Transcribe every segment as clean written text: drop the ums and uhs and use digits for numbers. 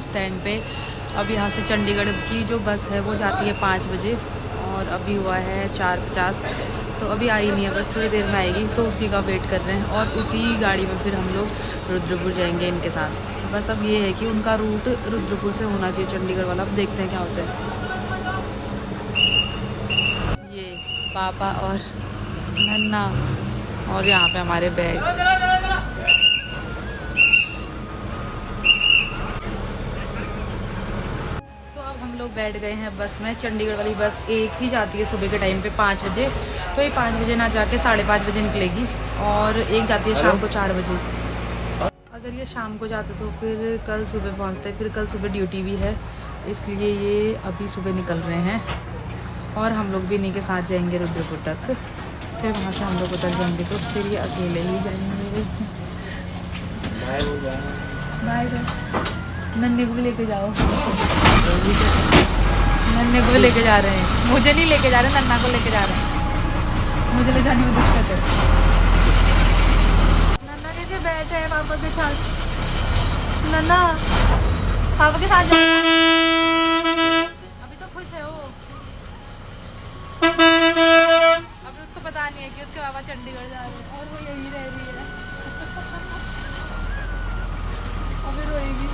Bus stand पे। अब यहाँ से चंडीगढ़ की जो बस है वो जाती है 5 बजे और अभी हुआ है 4:50, तो अभी आई नहीं है, बस थोड़ी देर में आएगी, तो उसी का वेट कर रहे हैं। और उसी गाड़ी में फिर हम लोग रुद्रपुर जाएंगे इनके साथ। बस अब ये है कि उनका रूट रुद्रपुर से होना चाहिए चंडीगढ़ वाला। अब देखते हैं क्या होता है। ये पापा और नन्ना और यहाँ पे हमारे बैग। तो अब हम लोग बैठ गए हैं बस में। चंडीगढ़ वाली बस एक ही जाती है सुबह के टाइम पे 5 बजे, तो ये 5 बजे ना जाके 5:30 बजे निकलेगी, और एक जाती है शाम को 4 बजे। अगर ये शाम को जाते तो फिर कल सुबह पहुँचते, फिर कल सुबह ड्यूटी भी है, इसलिए ये अभी सुबह निकल रहे हैं। और हम लोग भी इन्हीं के साथ जाएंगे रुद्रपुर तक, फिर वहाँ से हम लोग उतर जाएंगे, तो फिर ये अकेले ही जाएंगे। बाय नन्ने को भी लेके जाओ। नन्ने को भी लेके जा रहे हैं, मुझे नहीं लेके जा रहे, नन्ना को लेके जा रहे हैं। मुझे ले जाने में दिक्कत है। नन्ना नीचे बैठे हैं पापा के साथ। नन्ना पापा के साथ अभी तो खुश है वो। अभी उसको पता नहीं है कि उसके पापा चंडीगढ़ जा रहे हैं और वो यही रह रही है। अभी रोएगी।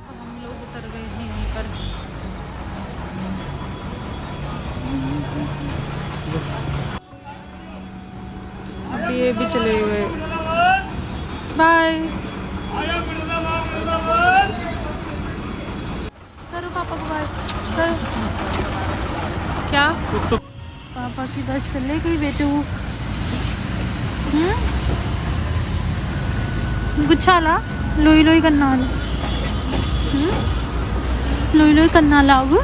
अब हम लोग उतर गए हैं यहीं पर। अब ये भी चले गए। बाय। करो पापा को बाय करो। क्या पापा की बस चले गई बेटू। गुच्छाला लोई लोई करना लोई लोई करना लाओ।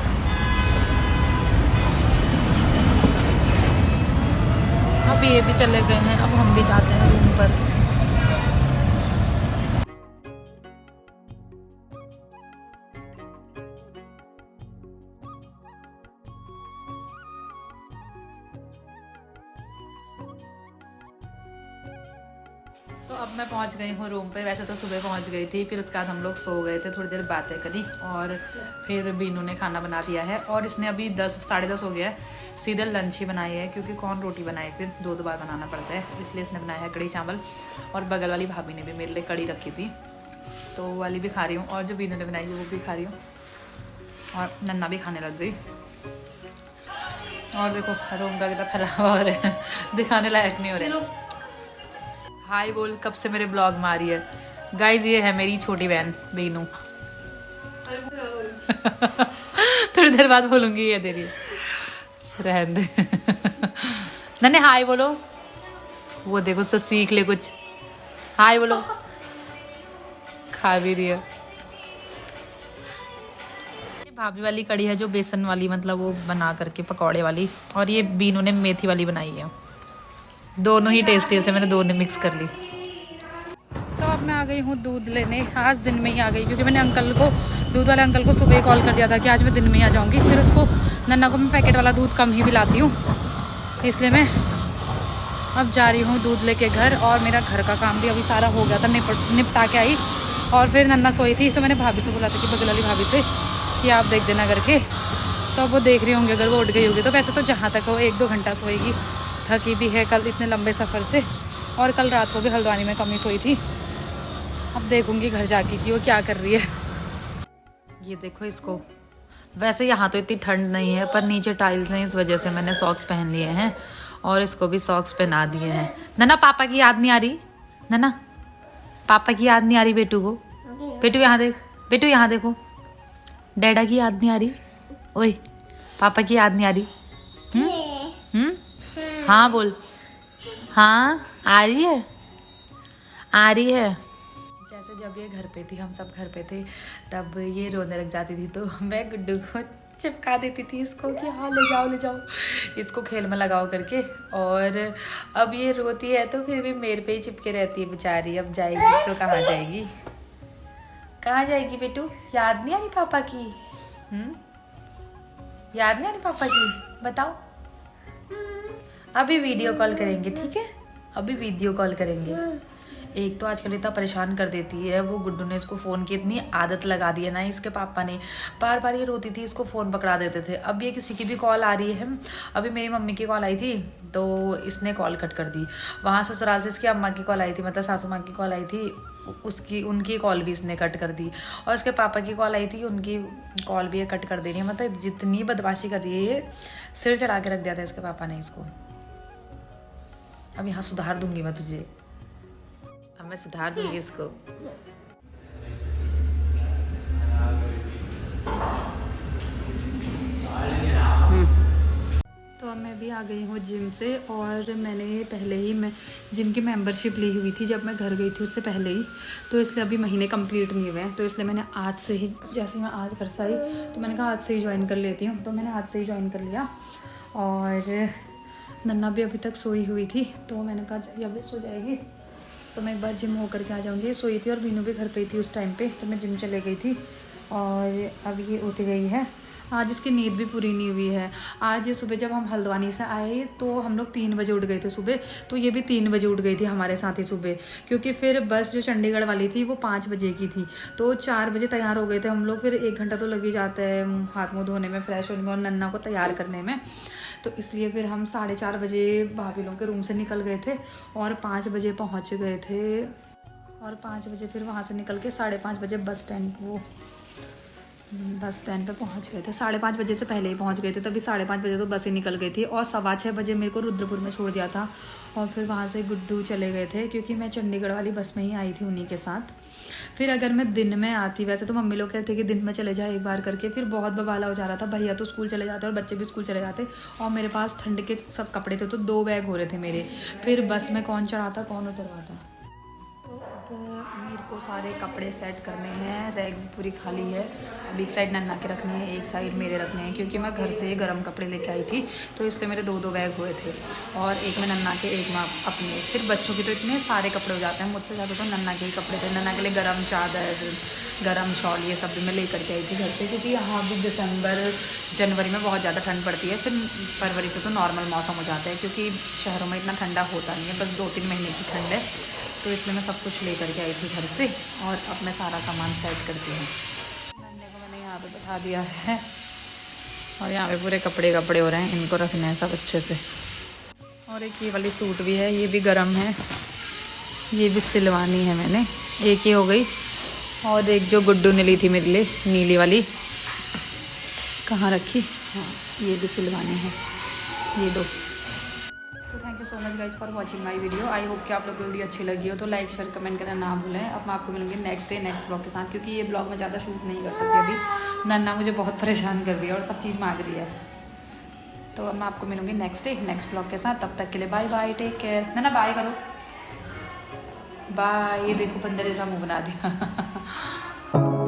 अब ये भी चले गए हैं, अब हम भी जाते हैं रूम पर। तो अब मैं पहुंच गई हूँ रूम पे। वैसे तो सुबह पहुंच गई थी, फिर उसके बाद हम लोग सो गए थे, थोड़ी देर बातें करी, और फिर बीनू ने खाना बना दिया है। और इसने अभी 10 साढ़े 10 हो गया है, सीधे लंच ही बनाई है, क्योंकि कौन रोटी बनाए, फिर 2 बार बनाना पड़ता है, इसलिए इसने बनाया है कड़ी चावल। और बगल वाली भाभी ने भी मेरे लिए कड़ी रखी थी, तो वो वाली भी खा रही हूँ, और जो बीनू ने बनाई है वो भी खा रही हूँ, और नन्ना भी खाने लग गई। और देखो रूम का कितना फैला हुआ हो रहा है, दिखाने लायक नहीं हो रहा है। हाय बोल, कब से मेरे ब्लॉग में आ रही है। गाइज ये है मेरी छोटी बहन बीनू। थोड़ी देर बाद बोलूंगी, ये दे रही है, रहने दे। नन्हे हाय बोलो, वो देखो उससे सीख ले कुछ। हाय बोलो। खा भी रही है। ये भाभी वाली कड़ी है, जो बेसन वाली, मतलब वो बना करके पकौड़े वाली, और ये बीनू ने मेथी वाली बनाई है। दोनों ही टेस्टी है, मैंने दोनों मिक्स कर ली। तो अब मैं आ गई हूँ दूध लेने। आज दिन में ही आ गई, क्योंकि मैंने अंकल को, दूध वाले अंकल को सुबह कॉल कर दिया था कि आज मैं दिन में ही आ जाऊँगी। फिर उसको, नन्ना को मैं पैकेट वाला दूध कम ही पिलाती हूँ, इसलिए मैं अब जा रही हूँ दूध लेके घर। और मेरा घर का काम भी अभी सारा हो गया था, निपटा के आई। और फिर नन्ना सोई थी, तो मैंने भाभी से बोला था कि बगल वाली भाभी से कि आप देख देना करके, तो अब वो देख रही होंगे, अगर वो उठ गई होगी तो। वैसे तो जहाँ तक वो 1-2 घंटा सोएगी, थकी भी है कल इतने लंबे सफ़र से, और कल रात को भी हल्द्वानी में कम ही सोई थी। अब देखूंगी घर जाके कि वो क्या कर रही है। ये देखो इसको, वैसे यहाँ तो इतनी ठंड नहीं है, पर नीचे टाइल्स हैं, इस वजह से मैंने सॉक्स पहन लिए हैं, और इसको भी सॉक्स पहना दिए हैं। नन्ना पापा की याद नहीं आ रही? नन्ना पापा की याद नहीं आ रही बेटू को? बेटू यहाँ देख, बेटू यहाँ देखो, डैडा की याद नहीं आ रही? ओए पापा की याद नहीं आ रही? हाँ बोल। हाँ आ रही है, आ रही है। जैसे जब ये घर पे थी, हम सब घर पे थे, तब ये रोने लग जाती थी, तो मैं गुड्डू को चिपका देती थी इसको कि हाँ ले जाओ ले जाओ, इसको खेल में लगाओ करके। और अब ये रोती है तो फिर भी मेरे पे ही चिपके रहती है बेचारी। अब जाएगी तो कहाँ जाएगी, कहाँ जाएगी बेटू? याद नहीं आ रही पापा की? याद नहीं आ रही पापा की? बताओ। अभी वीडियो कॉल करेंगे, ठीक है? अभी वीडियो कॉल करेंगे, एक तो आजकल इतना परेशान कर देती है वो। गुड्डू ने इसको फ़ोन की इतनी आदत लगा दी है ना इसके पापा ने, बार बार ये रोती थी, इसको फ़ोन पकड़ा देते थे। अब ये किसी की भी कॉल आ रही है, अभी मेरी मम्मी की कॉल आई थी तो इसने कॉल कट कर दी। वहाँ ससुराल से इसकी अम्मा की कॉल आई थी, मतलब सासू माँ की कॉल आई थी, उनकी कॉल भी इसने कट कर दी। और इसके पापा की कॉल आई थी, उनकी कॉल भी ये कट कर दे रही है। मतलब जितनी बदमाशी कर रही है ये, सिर चढ़ा के रख दिया था इसके पापा ने इसको। अब यहाँ सुधार दूंगी मैं तुझे, अब मैं सुधार दूंगी इसको। तो अब मैं भी आ गई हूँ जिम से, और मैंने पहले ही मैं जिम की मेंबरशिप ली हुई थी जब मैं घर गई थी उससे पहले ही, तो इसलिए अभी महीने कंप्लीट नहीं हुए हैं। तो इसलिए मैंने आज से ही, जैसे मैं आज घर से आई तो मैंने कहा आज से ही ज्वाइन कर लेती हूँ, तो मैंने आज से ही ज्वाइन कर लिया। और नन्ना भी अभी तक सोई हुई थी तो मैंने कहा जब अभी सो जाएगी तो मैं एक बार जिम होकर के आ जाऊँगी। सोई थी और बीनू भी घर पे थी उस टाइम पे, तो मैं जिम चले गई थी। और अब ये उठ गई है। आज इसकी नींद भी पूरी नहीं हुई है। आज ये सुबह जब हम हल्द्वानी से आए तो हम लोग 3 बजे उठ गए थे सुबह, तो ये भी 3 बजे उठ गई थी हमारे साथ ही सुबह, क्योंकि फिर बस जो चंडीगढ़ वाली थी वो 5 बजे की थी। तो 4 बजे तैयार हो गए थे हम लोग। फिर 1 घंटा तो लग ही जाता है हाथ मुँह धोने में, फ्रेश होने में और नन्ना को तैयार करने में। तो इसलिए फिर हम 4:30 बजे भाभी लोग के रूम से निकल गए थे और 5 बजे पहुँच गए थे। और 5 बजे फिर वहाँ से निकल के 5:30 बजे बस स्टैंड पे पहुँच गए थे। 5:30 बजे से पहले ही पहुँच गए थे, तभी 5:30 बजे तो बस ही निकल गई थी। और 6:15 बजे मेरे को रुद्रपुर में छोड़ दिया था। और फिर वहाँ से गुड्डू चले गए थे, क्योंकि मैं चंडीगढ़ वाली बस में ही आई थी उन्हीं के साथ। फिर अगर मैं दिन में आती, वैसे तो मम्मी लोग कहते कि दिन में चले जाए एक बार करके, फिर बहुत बवाला हो जा रहा था। भैया तो स्कूल चले जाते और बच्चे भी स्कूल चले जाते, और मेरे पास ठंड के सब कपड़े थे, तो 2 बैग हो रहे थे मेरे। फिर बस में कौन चढ़ाता कौन उतरवाता। तो अब मेरे को सारे कपड़े सेट करने हैं, रैक भी पूरी खाली है। अब एक साइड नन्ना के रखने हैं, एक साइड मेरे रखने हैं, क्योंकि मैं घर से गर्म कपड़े लेके आई थी, तो इसलिए मेरे 2 बैग हुए थे। और एक में नन्ना के, एक में अपने। फिर बच्चों के तो इतने सारे कपड़े हो जाते हैं, मुझसे ज़्यादा तो नन्ना के ही कपड़े थे। नन्ना के लिए गर्म चादर, गर्म शॉल, ये सब भी मैं लेकर के आई थी घर से, क्योंकि यहाँ भी दिसंबर जनवरी में बहुत ज़्यादा ठंड पड़ती है। फिर फरवरी से तो नॉर्मल मौसम हो जाता है, क्योंकि शहरों में इतना ठंडा होता नहीं है, बस 2-3 महीने की ठंड है। तो इसलिए मैं सब कुछ लेकर के आई थी घर से, और अब मैं सारा सामान सेट करती हूँ। नन्हे को मैंने यहाँ पे बैठा दिया है, और यहाँ पे पूरे कपड़े हो रहे हैं, इनको रखना है सब अच्छे से। और एक ये वाली सूट भी है, ये भी गर्म है, ये भी सिलवानी है मैंने। एक ही हो गई, और एक जो गुड्डू ने ली थी मेरे लिए, नीली वाली, कहाँ रखी, हाँ ये भी सिलवानी है, ये 2। तो thank you so much guys for watching my video. I hope कि आप लोग को वीडियो अच्छी लगी हो, तो लाइक शेयर कमेंट करना ना भूलें। अब मैं आपको मिलूंगी नेक्स्ट ब्लॉग के साथ, क्योंकि ये ब्लॉग मैं ज़्यादा शूट नहीं कर सकती अभी। नन्ना मुझे बहुत परेशान कर रही है और सब चीज़ मांग रही है। तो अब मैं आपको मिलूंगी नेक्स्ट ब्लॉग के साथ। तब तक के लिए बाय बाय, टेक केयर। नन्ना बाय करो, बाय। ये देखो बंदर जैसा मुँह बना दिया।